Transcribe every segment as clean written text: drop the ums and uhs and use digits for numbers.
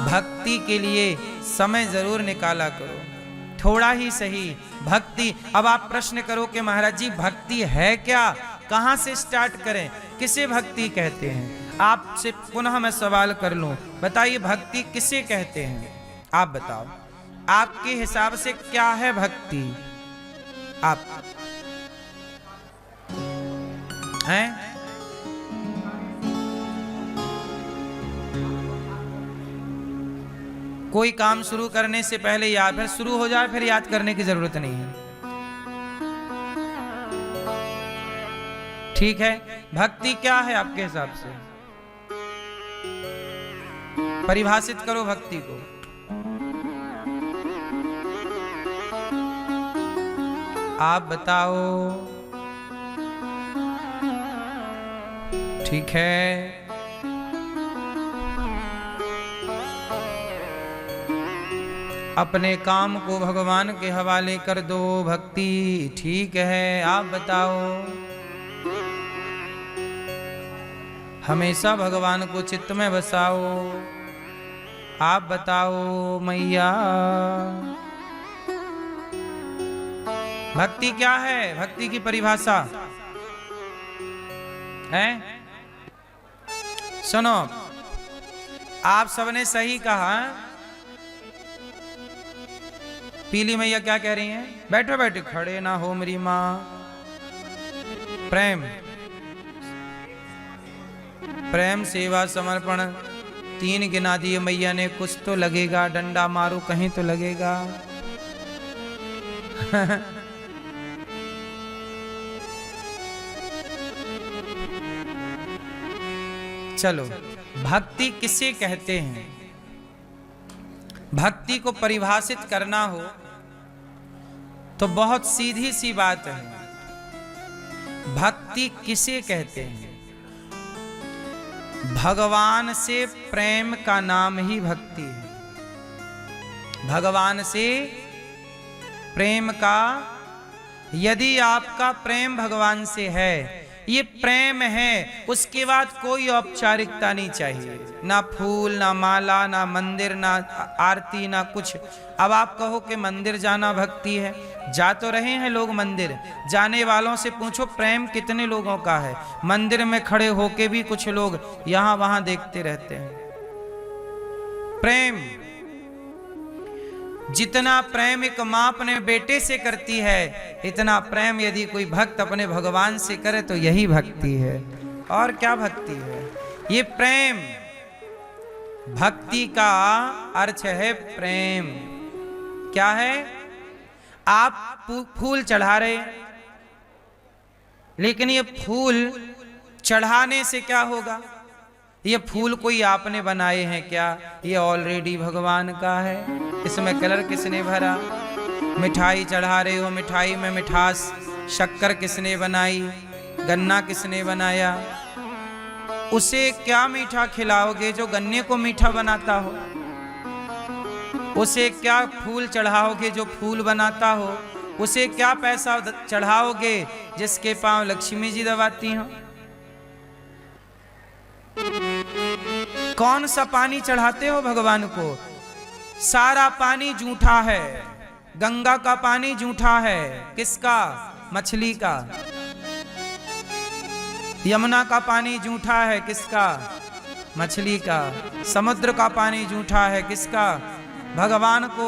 भक्ति के लिए समय जरूर निकाला करो, थोड़ा ही सही भक्ति। अब आप प्रश्न करो कि महाराज जी भक्ति है क्या, कहां से स्टार्ट करें, किसे भक्ति कहते हैं? आपसे पुनः मैं सवाल कर लूं, बताइए भक्ति किसे कहते हैं? आप बताओ, आपके हिसाब से क्या है भक्ति? आप हैं? कोई काम शुरू करने से पहले याद, फिर शुरू हो जाए फिर याद करने की जरूरत नहीं है। ठीक है, भक्ति क्या है आपके हिसाब से? परिभाषित करो भक्ति को। आप बताओ। ठीक है, अपने काम को भगवान के हवाले कर दो, भक्ति। ठीक है, आप बताओ। हमेशा भगवान को चित्त में बसाओ। आप बताओ मैया, भक्ति क्या है? भक्ति की परिभाषा है? सुनो, आप सबने सही कहा। पीली मैया क्या कह रही हैं? बैठो बैठो, खड़े ना हो मेरी माँ। प्रेम, प्रेम, सेवा, समर्पण 3 गिना दिए मैया ने। कुछ तो लगेगा, डंडा मारो कहीं तो लगेगा। चलो, भक्ति किसे कहते हैं? भक्ति को परिभाषित करना हो तो बहुत सीधी सी बात है। भक्ति किसे कहते हैं? भगवान से प्रेम का नाम ही भक्ति है। भगवान से प्रेम का, यदि आपका प्रेम भगवान से है, ये प्रेम है, उसके बाद कोई औपचारिकता नहीं चाहिए, ना फूल, ना माला, ना मंदिर, ना आरती, ना कुछ। अब आप कहो कि मंदिर जाना भक्ति है, जा तो रहे हैं लोग मंदिर, जाने वालों से पूछो प्रेम कितने लोगों का है। मंदिर में खड़े होके भी कुछ लोग यहां वहां देखते रहते हैं। प्रेम, जितना प्रेम एक मां अपने बेटे से करती है, इतना प्रेम यदि कोई भक्त अपने भगवान से करे तो यही भक्ति है। और क्या भक्ति है? ये प्रेम, भक्ति का अर्थ है प्रेम। क्या है? आप फूल चढ़ा रहे, लेकिन ये फूल चढ़ाने से क्या होगा? ये फूल कोई आपने बनाए हैं क्या? ये ऑलरेडी भगवान का है। इसमें कलर किसने भरा? मिठाई चढ़ा रहे हो, मिठाई में मिठास, शक्कर किसने बनाई? गन्ना किसने बनाया? उसे क्या मीठा खिलाओगे जो गन्ने को मीठा बनाता हो? उसे क्या फूल चढ़ाओगे जो फूल बनाता हो? उसे क्या पैसा चढ़ाओगे जिसके पांव लक्ष्मी जी दबाती हो? कौन सा पानी चढ़ाते हो भगवान को? सारा पानी जूठा है। गंगा का पानी जूठा है। किसका? मछली का। यमुना का पानी जूठा है। किसका? मछली का। समुद्र का पानी जूठा है। किसका? भगवान को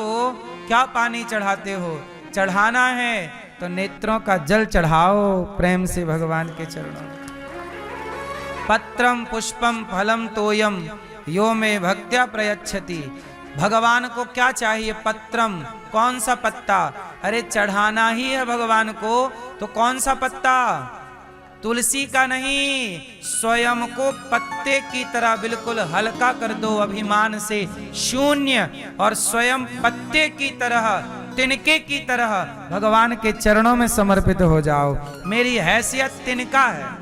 क्या पानी चढ़ाते हो? चढ़ाना है तो नेत्रों का जल चढ़ाओ प्रेम से भगवान के चरणों में। पत्रम पुष्पम फलम तोयम यो में भक्त्या प्रयच्छति। भगवान को क्या चाहिए? पत्रम, कौन सा पत्ता? अरे चढ़ाना ही है भगवान को, तो कौन सा पत्ता? तुलसी का नहीं, स्वयं को पत्ते की तरह बिल्कुल हल्का कर दो, अभिमान से शून्य, और स्वयं पत्ते की तरह, तिनके की तरह भगवान के चरणों में समर्पित हो जाओ। मेरी हैसियत तिनका है,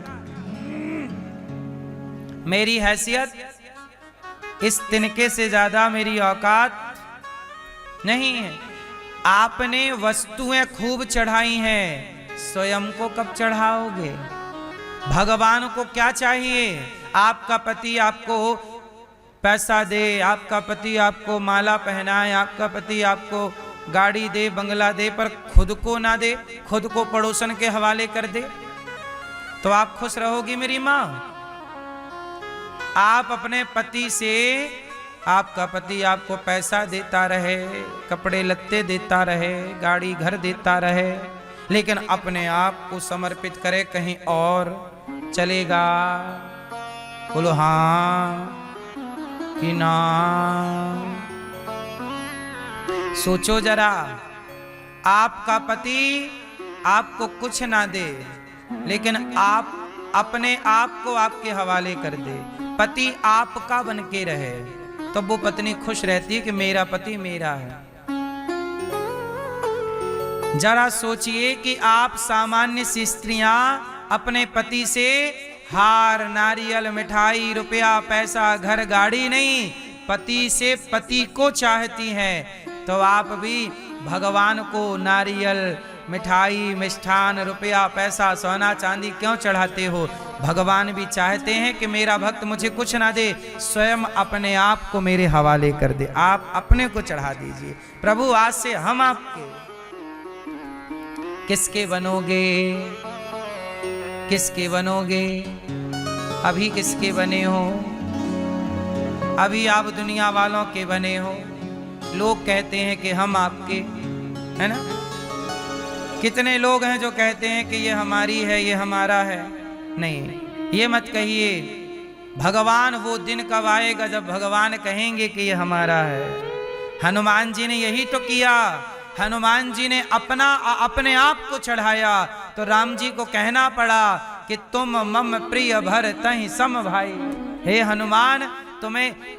मेरी हैसियत इस तिनके से ज्यादा मेरी औकात नहीं है। आपने वस्तुएं खूब चढ़ाई हैं, स्वयं को कब चढ़ाओगे? भगवान को क्या चाहिए? आपका पति आपको पैसा दे, आपका पति आपको माला पहनाए, आपका पति आपको गाड़ी दे, बंगला दे, पर खुद को ना दे, खुद को पड़ोसन के हवाले कर दे, तो आप खुश रहोगी मेरी माँ? आप अपने पति से, आपका पति आपको पैसा देता रहे, कपड़े लत्ते देता रहे, गाड़ी घर देता रहे, लेकिन अपने आप को समर्पित करे कहीं और, चलेगा? बोलो हाँ कि ना? सोचो जरा, आपका पति आपको कुछ ना दे, लेकिन आप अपने आप को आपके हवाले कर दे, पति आपका बन के रहे, तो वो पत्नी खुश रहती है कि मेरा पति मेरा है। जरा सोचिए कि आप सामान्य सी स्त्रियां अपने पति से हार, नारियल, मिठाई, रुपया, पैसा, घर, गाड़ी नहीं, पति से पति को चाहती हैं, तो आप भी भगवान को नारियल, मिठाई, मिष्ठान, रुपया, पैसा, सोना चांदी क्यों चढ़ाते हो? भगवान भी चाहते हैं कि मेरा भक्त मुझे कुछ ना दे, स्वयं अपने आप को मेरे हवाले कर दे, आप अपने को चढ़ा दीजिए। प्रभु आज से हम आपके। किसके बनोगे? किसके बनोगे? अभी किसके बने हो? अभी आप दुनिया वालों के बने हो। लोग कहते हैं कि हम आपके, है ना? कितने लोग हैं जो कहते हैं कि ये हमारी है, ये हमारा है। नहीं, ये मत कहिए। भगवान वो दिन कब आएगा जब भगवान कहेंगे कि ये हमारा है। हनुमान जी ने यही तो किया। हनुमान जी ने अपने आप को चढ़ाया, तो राम जी को कहना पड़ा कि तुम मम प्रिय भरतहि सम भाई। हे हनुमान,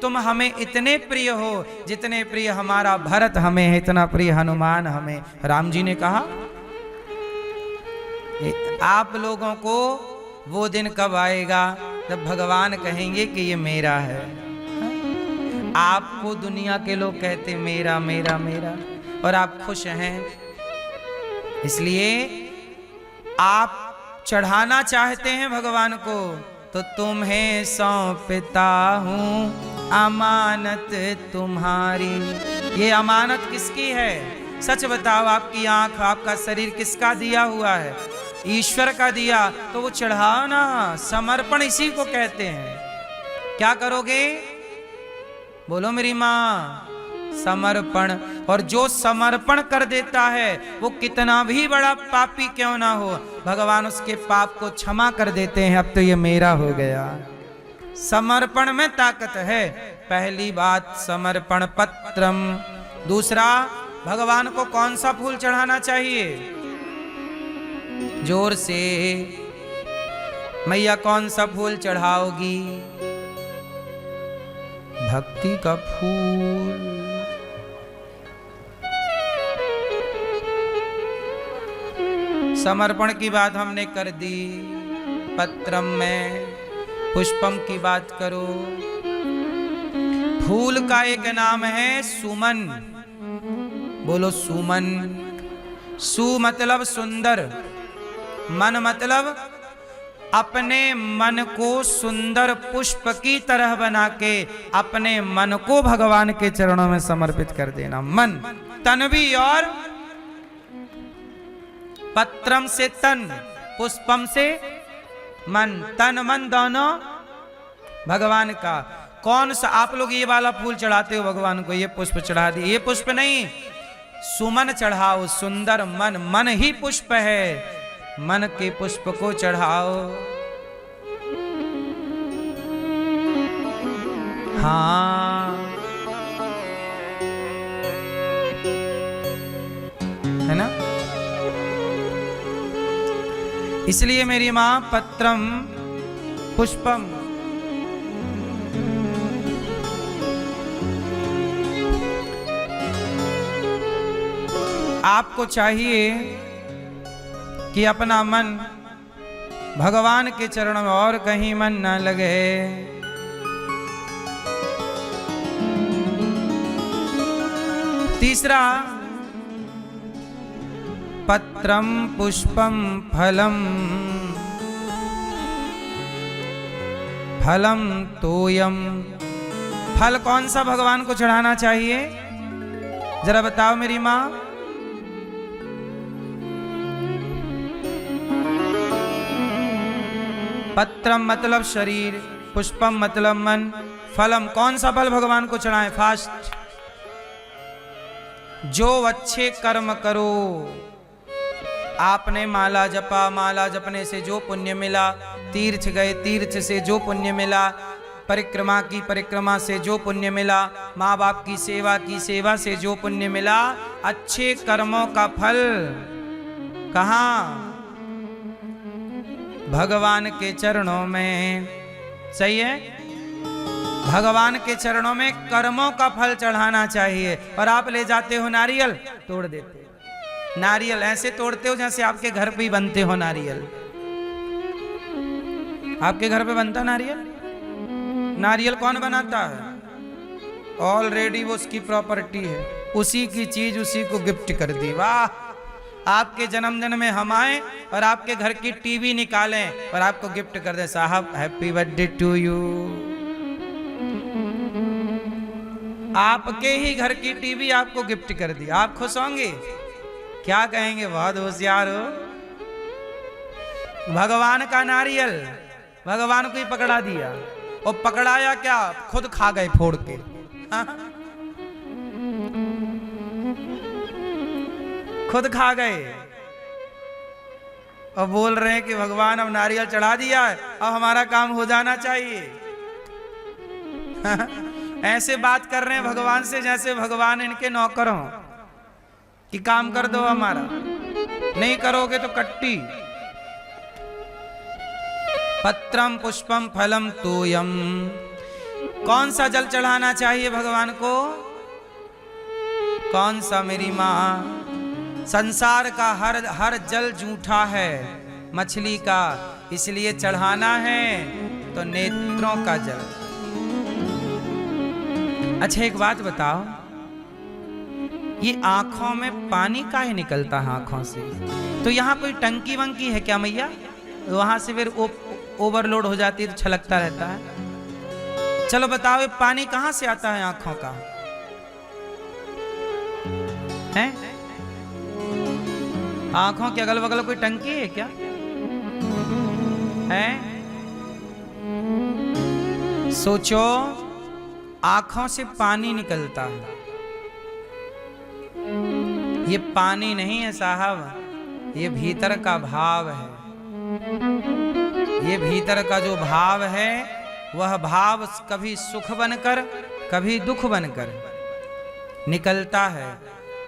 तुम हमें इतने प्रिय हो जितने प्रिय हमारा भरत हमें है, इतना प्रिय हनुमान हमें। राम जी ने कहा आप लोगों को वो दिन कब आएगा जब भगवान कहेंगे कि ये मेरा है। आपको दुनिया के लोग कहते मेरा मेरा मेरा, और आप खुश हैं। इसलिए आप चढ़ाना चाहते हैं भगवान को, तो तुम्हें सौंपता हूँ अमानत तुम्हारी। ये अमानत किसकी है? सच बताओ, आपकी आंख, आपका शरीर किसका दिया हुआ है? ईश्वर का दिया। तो वो चढ़ाओ ना, समर्पण इसी को कहते हैं। क्या करोगे? बोलो मेरी माँ, समर्पण। और जो समर्पण कर देता है वो कितना भी बड़ा पापी क्यों ना हो, भगवान उसके पाप को क्षमा कर देते हैं। अब तो ये मेरा हो गया। समर्पण में ताकत है। पहली बात समर्पण पत्रम। दूसरा, भगवान को कौन सा फूल चढ़ाना चाहिए? जोर से मैया, कौन सा फूल चढ़ाओगी? भक्ति का फूल। समर्पण की बात हमने कर दी, पत्रम में पुष्पम की बात करो। फूल का एक नाम है सुमन। बोलो सुमन। सु मतलब सुंदर, मन मतलब अपने मन को सुंदर पुष्प की तरह बना के अपने मन को भगवान के चरणों में समर्पित कर देना। मन, तन भी, और पत्रम से तन, पुष्पम से मन। तन मन दोनों भगवान का। कौन सा? आप लोग ये वाला फूल चढ़ाते हो भगवान को, ये पुष्प चढ़ा दिए। ये पुष्प नहीं, सुमन चढ़ाओ, सुंदर मन। मन ही पुष्प है, मन के पुष्प को चढ़ाओ। हाँ, है ना? इसलिए मेरी मां, पत्रम पुष्पम। आपको चाहिए कि अपना मन भगवान के चरणों में, और कहीं मन न लगे। तीसरा, पत्रम पुष्पम फलम। फलम तोयम फल कौन सा भगवान को चढ़ाना चाहिए, जरा बताओ मेरी माँ। पत्रम मतलब शरीर, पुष्पम मतलब मन, फलम कौन सा फल भगवान को चढ़ाएं? फास्ट। जो अच्छे कर्म करो, आपने माला जपा, माला जपने से जो पुण्य मिला, तीर्थ गए, तीर्थ से जो पुण्य मिला, परिक्रमा की, परिक्रमा से जो पुण्य मिला, माँ बाप की सेवा से जो पुण्य मिला, अच्छे कर्मों का फल कहाँ? भगवान के चरणों में। सही है, भगवान के चरणों में कर्मों का फल चढ़ाना चाहिए। और आप ले जाते हो नारियल, तोड़ देते हो नारियल, ऐसे तोड़ते हो जैसे आपके घर पे ही बनते हो नारियल। आपके घर पे बनता नारियल? नारियल कौन बनाता है? ऑलरेडी वो उसकी प्रॉपर्टी है, उसी की चीज उसी को गिफ्ट कर दी। वाह, आपके जन्मदिन में हम आए और आपके घर की टीवी निकालें और आपको गिफ्ट कर दे, साहब हैप्पी बर्थडे टू यू। आपके ही घर की टीवी आपको गिफ्ट कर दी, आप खुश होंगे? क्या कहेंगे? बहुत होशियार हो। भगवान का नारियल भगवान को ही पकड़ा दिया, और पकड़ाया क्या, खुद खा गए फोड़ के। खुद खा गए और बोल रहे हैं कि भगवान अब नारियल चढ़ा दिया है, अब हमारा काम हो जाना चाहिए। ऐसे बात कर रहे हैं भगवान से जैसे भगवान इनके नौकर हों कि काम कर दो हमारा, नहीं करोगे तो कट्टी। पत्रम पुष्पम फलम तोयम, कौन सा जल चढ़ाना चाहिए भगवान को? कौन सा मेरी माँ? संसार का हर जल जूठा है, मछली का, इसलिए चढ़ाना है तो नेत्रों का जल। अच्छा एक बात बताओ, ये आंखों में पानी काहे निकलता है आंखों से? तो यहाँ कोई टंकी वंकी है क्या मैया? वहां से फिर ओवरलोड हो जाती है तो छलकता रहता है। चलो बताओ, ये पानी कहां से आता है आंखों का? है आंखों के अगल बगल कोई टंकी है क्या? है? सोचो, आंखों से पानी निकलता है। ये पानी नहीं है साहब, ये भीतर का भाव है। ये भीतर का जो भाव है, वह भाव कभी सुख बनकर कभी दुख बनकर निकलता है।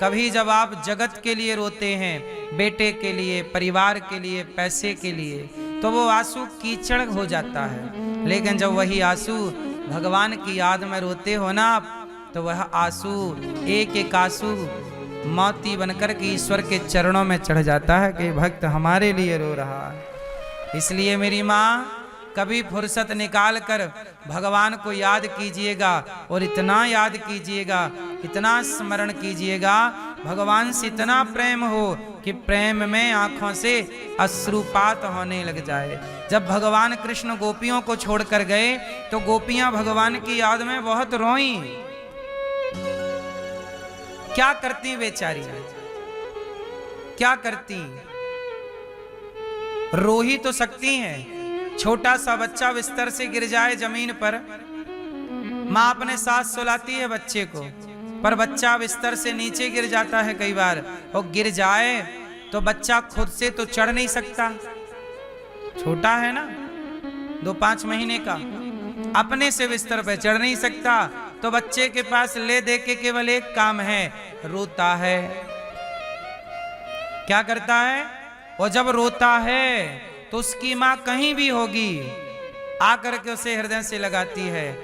कभी जब आप जगत के लिए रोते हैं, बेटे के लिए, परिवार के लिए, पैसे के लिए, तो वो आंसू कीचड़ हो जाता है। लेकिन जब वही आंसू भगवान की याद में रोते हो ना आप, तो वह आंसू एक एक आंसू मोती बनकर के ईश्वर के चरणों में चढ़ जाता है कि भक्त हमारे लिए रो रहा है। इसलिए मेरी माँ, कभी फुर्सत निकाल कर भगवान को याद कीजिएगा, और इतना याद कीजिएगा, इतना स्मरण कीजिएगा, भगवान से इतना प्रेम हो कि प्रेम में आंखों से अश्रुपात होने लग जाए। जब भगवान कृष्ण गोपियों को छोड़कर गए तो गोपियां भगवान की याद में बहुत रोई। क्या करती बेचारी, क्या करती? रो ही तो सकती हैं। छोटा सा बच्चा बिस्तर से गिर जाए जमीन पर, माँ अपने साथ सुलाती है बच्चे को, पर बच्चा बिस्तर से नीचे गिर जाता है कई बार, और गिर जाए तो बच्चा खुद से तो चढ़ नहीं सकता, छोटा है ना, 2-5 महीने का, अपने से बिस्तर पर चढ़ नहीं सकता। तो बच्चे के पास ले दे के केवल एक काम है, रोता है। क्या करता है? और जब रोता है तो उसकी माँ कहीं भी होगी, आकर के उसे हृदय से लगाती है।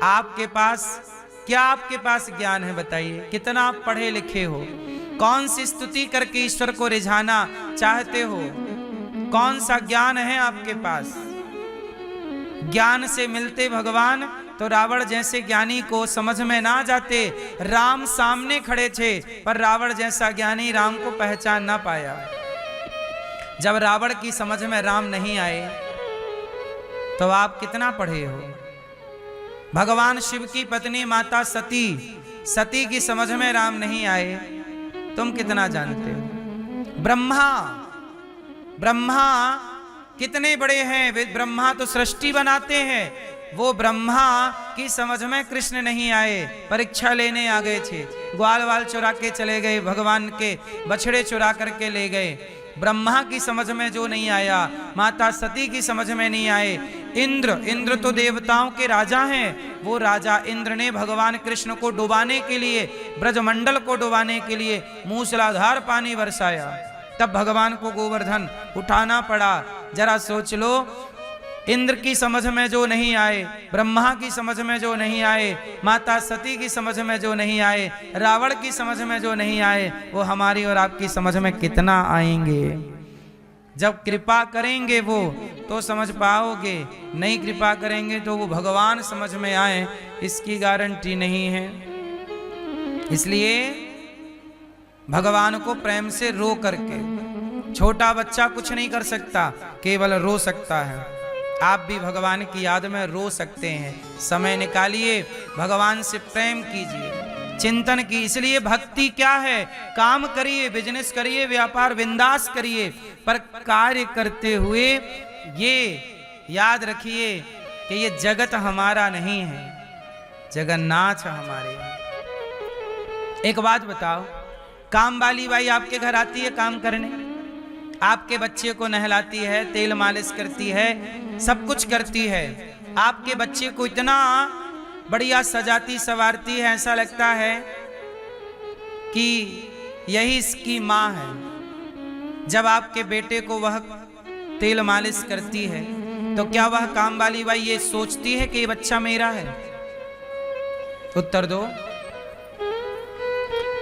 आपके पास क्या, आपके पास ज्ञान है बताइए? कितना आप पढ़े लिखे हो? कौन सी स्तुति करके ईश्वर को रिझाना चाहते हो? कौन सा ज्ञान है आपके पास? ज्ञान से मिलते भगवान तो रावण जैसे ज्ञानी को समझ में ना जाते। राम सामने खड़े थे, पर रावण जैसा ज्ञानी राम को पहचान ना पाया। जब रावण की समझ में राम नहीं आए तो आप कितना पढ़े हो? भगवान शिव की पत्नी माता सती, सती की समझ में राम नहीं आए, तुम कितना जानते हो। ब्रह्मा, ब्रह्मा कितने बड़े हैं, वे ब्रह्मा तो सृष्टि बनाते हैं, वो ब्रह्मा की समझ में कृष्ण नहीं आए, परीक्षा लेने आ गए थे, ग्वाल वाल चुरा के चले गए, भगवान के बछड़े चुरा करके ले गए। ब्रह्मा की समझ में जो नहीं आया, माता सती की समझ में नहीं आए। इंद्र, इंद्र तो देवताओं के राजा हैं, वो राजा इंद्र ने भगवान कृष्ण को डुबाने के लिए, ब्रजमंडल को डुबाने के लिए मूसलाधार पानी बरसाया, तब भगवान को गोवर्धन उठाना पड़ा। जरा सोच लो, इंद्र की समझ में जो नहीं आए, ब्रह्मा की समझ में जो नहीं आए, माता सती की समझ में जो नहीं आए, रावण की समझ में जो नहीं आए, वो हमारी और आपकी समझ में कितना आएंगे। जब कृपा करेंगे वो तो समझ पाओगे, नहीं कृपा करेंगे तो वो भगवान समझ में आए, इसकी गारंटी नहीं है। इसलिए भगवान को प्रेम से रो करके, छोटा बच्चा कुछ नहीं कर सकता, केवल रो सकता है। आप भी भगवान की याद में रो सकते हैं, समय निकालिए, भगवान से प्रेम कीजिए, चिंतन की। इसलिए भक्ति क्या है, काम करिए, बिजनेस करिए, व्यापार बिंदास करिए, पर कार्य करते हुए ये याद रखिए कि ये जगत हमारा नहीं है, जगन्नाथ हमारे। एक बात बताओ, काम वाली बाई आपके घर आती है काम करने, आपके बच्चे को नहलाती है, तेल मालिश करती है, सब कुछ करती है, आपके बच्चे को इतना बढ़िया सजाती संवारती है, ऐसा लगता है कि यही इसकी माँ है। जब आपके बेटे को वह तेल मालिश करती है तो क्या वह काम वाली बाई ये सोचती है कि ये बच्चा मेरा है? उत्तर दो।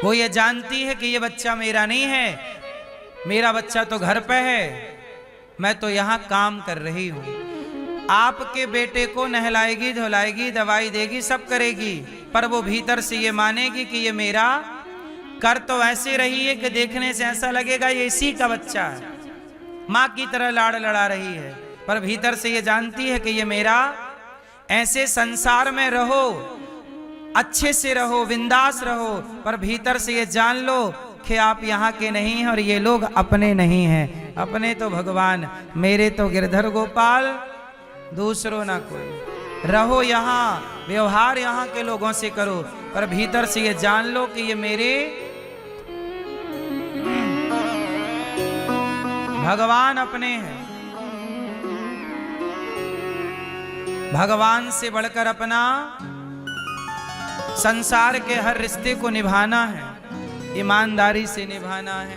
वो ये जानती है कि ये बच्चा मेरा नहीं है, मेरा बच्चा तो घर पे है, मैं तो यहां काम कर रही हूं। आपके बेटे को नहलाएगी, धुलाएगी, दवाई देगी, सब करेगी, पर वो भीतर से ये मानेगी कि ये मेरा। कर तो ऐसे रही है कि देखने से ऐसा लगेगा ये इसी का बच्चा है, माँ की तरह लाड़ लड़ा रही है, पर भीतर से ये जानती है कि ये मेरा। ऐसे संसार में रहो, अच्छे से रहो, बिंदास रहो, पर भीतर से ये जान लो कि आप यहाँ के नहीं हैं और ये लोग अपने नहीं हैं। अपने तो भगवान, मेरे तो गिरधर गोपाल, दूसरों ना कोई। रहो यहाँ, व्यवहार यहाँ के लोगों से करो, पर भीतर से ये जान लो कि ये मेरे भगवान अपने हैं। भगवान से बढ़कर अपना संसार के हर रिश्ते को निभाना है, ईमानदारी से निभाना है।